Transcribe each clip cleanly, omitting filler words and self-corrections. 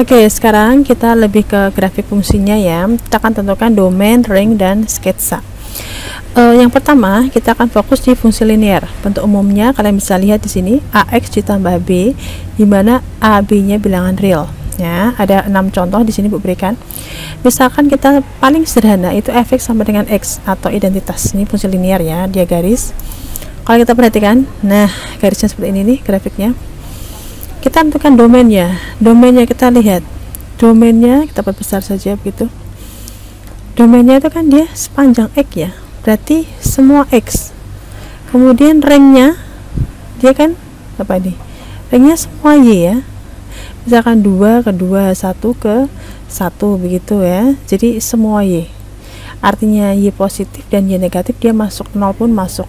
Oke, sekarang kita lebih ke grafik fungsinya ya. Kita akan tentukan domain, ring, dan sketsa. Yang pertama kita akan fokus di fungsi linear. Bentuk umumnya kalian bisa lihat di sini AX ditambah B, di mana AB-nya bilangan real. Ya, ada 6 contoh di sini Bu berikan. Misalkan kita paling sederhana itu fx sama dengan x atau identitas. Ini fungsi linear ya, dia garis. Kalau kita perhatikan, nah garisnya seperti ini nih grafiknya. Kita tentukan domainnya. Domainnya kita lihat. Domainnya kita perbesar saja begitu. Domainnya itu kan dia sepanjang x ya. Berarti semua x. Kemudian ringnya dia kan apa ini? Ringnya semua y ya. Misalkan 2 ke 2, 1 ke 1 begitu ya. Jadi semua y. Artinya y positif dan y negatif dia masuk, 0 pun masuk.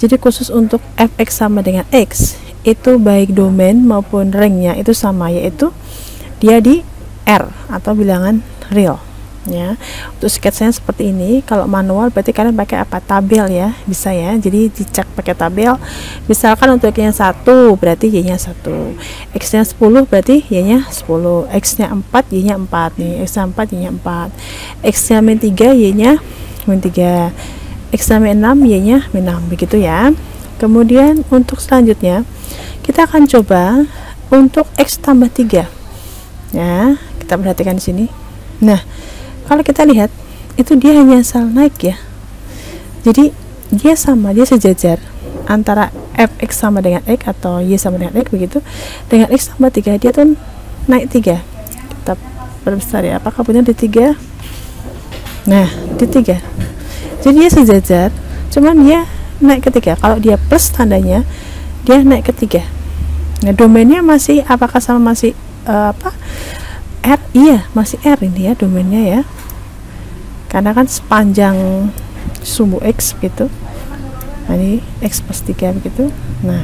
Jadi khusus untuk fx sama dengan x itu baik domain maupun ringnya itu sama, yaitu dia di R atau bilangan real ya. Untuk sketsanya seperti ini. Kalau manual berarti kalian pakai apa? Tabel ya, bisa ya. Jadi dicek pakai tabel. Misalkan untuk y nya 1 berarti y nya 1, x nya 10 berarti y nya 10, x nya 4 y nya 4 nih, x nya 4 y nya 4, x nya min 3 y nya min 3, x nya min 6 y nya min 6 begitu ya. Kemudian untuk selanjutnya kita akan coba untuk x tambah 3 ya. Kita perhatikan di sini. Nah, kalau kita lihat itu dia hanya asal naik ya. Jadi dia sama, dia sejajar antara fx sama dengan x atau y sama dengan x begitu. Dengan x tambah 3 dia tuh naik 3. Kita perbesar ya. Apakah benar di 3? Nah, di 3. Jadi dia sejajar, cuman dia naik ke 3. Kalau dia plus tandanya dia naik ke 3. Nah, domainnya masih apakah sama, masih R? Iya, masih R ini ya domainnya ya. Karena kan sepanjang sumbu X gitu. Nah, ini X plus 3 begitu. Nah,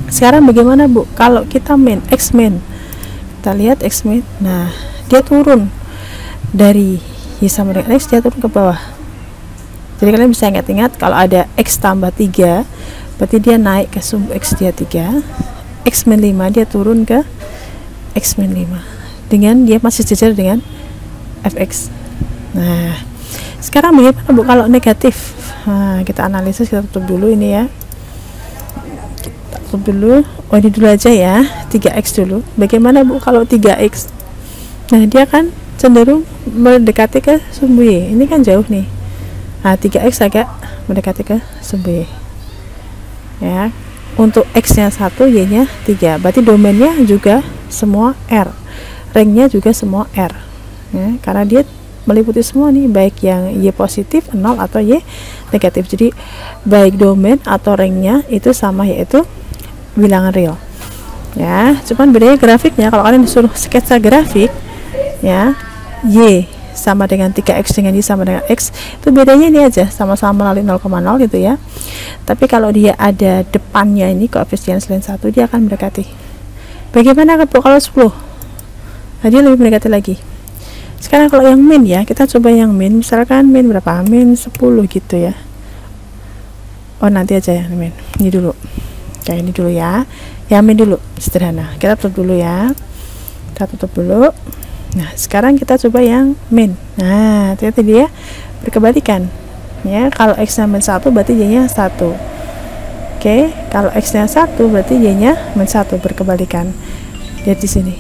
sekarang bagaimana Bu? Kalau kita min, X min. Kita lihat X min. Nah, dia turun dari Y sama dengan X, dia turun ke bawah. Jadi kalian bisa ingat-ingat kalau ada X tambah 3 berarti dia naik ke sumbu X dia 3, X min 5 dia turun ke X min 5 dengan dia masih sejajar dengan fx. Nah, sekarang bagaimana Bu kalau negatif? Nah, kita analisis, kita tutup dulu ini ya. Kita tutup dulu. Oh, ini dulu aja ya, 3x dulu. Bagaimana Bu kalau 3x? Nah, dia kan cenderung mendekati ke sumbu Y. Ini kan jauh nih. Nah, 3x agak mendekati ke sumbu Y ya. Untuk x nya 1, y nya 3, berarti domainnya juga semua R, ringnya juga semua R ya, karena dia meliputi semua nih, baik yang y positif 0 atau y negatif. Jadi baik domain atau ringnya itu sama, yaitu bilangan real ya. Cuman bedanya grafiknya. Kalau kalian disuruh sketsa grafik ya, y sama dengan 3x dengan y sama dengan x, itu bedanya ini aja, sama-sama melalui 0,0 gitu ya. Tapi kalau dia ada depannya ini koefisien selain 1, dia akan mendekati. Bagaimana kalau 10? Nah, dia lebih mendekati lagi. Sekarang kalau yang min ya, kita coba yang min. Misalkan min berapa? Min 10 gitu ya. Oh, nanti aja ya min. Ini dulu. Kayak ini dulu ya. Yang min dulu, sederhana. Kita tutup dulu ya. Kita tutup dulu. Nah, sekarang kita coba yang min. Nah, ternyata dia berkebalikan ya. Kalau x nya min 1 berarti y nya 1. Oke, kalau x nya 1 berarti y nya min 1, berkebalikan. Lihat di sini.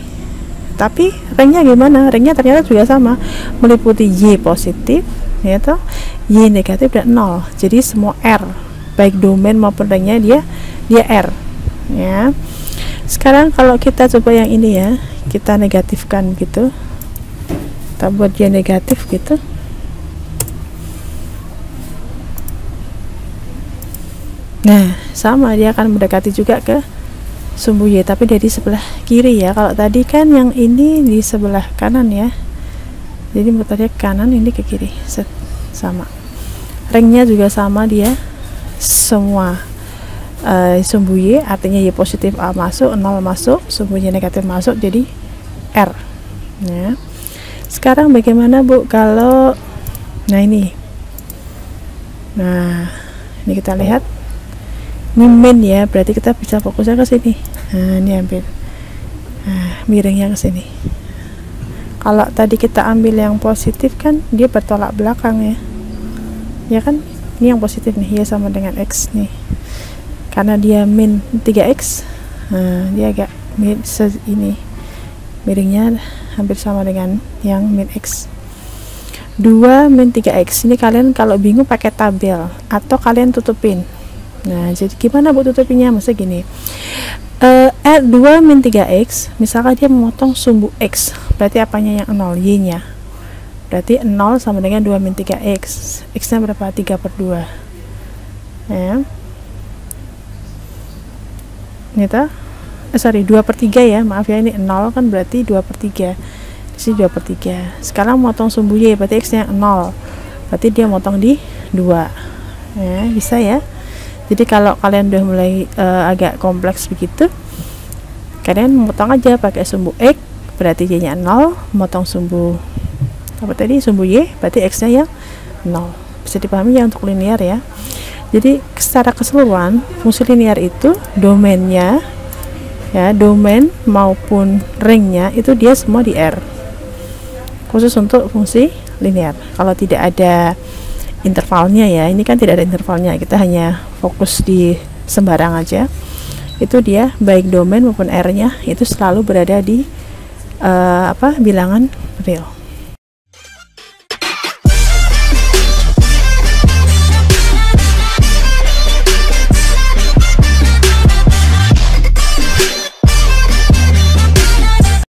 Tapi ringnya gimana? Ringnya ternyata juga sama, meliputi y positif yaitu y negatif dan 0. Jadi semua R, baik domain maupun ringnya dia R ya. Sekarang kalau kita coba yang ini ya, kita negatifkan gitu, kita buat dia negatif gitu. Nah, sama, dia akan mendekati juga ke sumbu Y, tapi dari sebelah kiri ya. Kalau tadi kan yang ini di sebelah kanan ya, jadi muternya ke kanan, ini ke kiri. Sama, ringnya juga sama, dia semua sumbu Y, artinya Y positif A masuk, 0 masuk, sumbu Y negatif masuk, jadi R ya. Sekarang bagaimana Bu kalau ini kita lihat ini min ya, berarti kita bisa fokusnya ke sini. Nah, ini ambil miringnya ke sini. Kalau tadi kita ambil yang positif kan dia bertolak belakang ya, ya kan? Ini yang positif nih, ya sama dengan X nih, karena dia min 3X. Nah, dia agak ini miringnya hampir sama dengan yang min X. 2 min 3X ini kalian kalau bingung pakai tabel atau kalian tutupin. Nah, jadi gimana bu tutupinnya? Maksudnya gini, 2 min 3X, misalkan dia memotong sumbu X, berarti apanya yang 0? Y nya. Berarti 0 sama dengan 2 min 3X. X nya berapa? 3/2 ya. Ini tuh, sorry, 2/3 ya, maaf ya, ini 0 kan berarti 2/3. Di sini 2/3. Sekarang motong sumbu Y, berarti X nya 0, berarti dia motong di 2 ya, bisa ya. Jadi kalau kalian udah mulai agak kompleks begitu, kalian motong aja pakai sumbu X, berarti Y nya 0, motong sumbu apa tadi, sumbu Y, berarti X nya yang 0. Bisa dipahami ya untuk linear ya. Jadi secara keseluruhan fungsi linear itu domainnya ya, domain maupun ringnya itu dia semua di R, khusus untuk fungsi linear. Kalau tidak ada intervalnya ya, ini kan tidak ada intervalnya, kita hanya fokus di sembarang aja, itu dia baik domain maupun R nya itu selalu berada di bilangan real.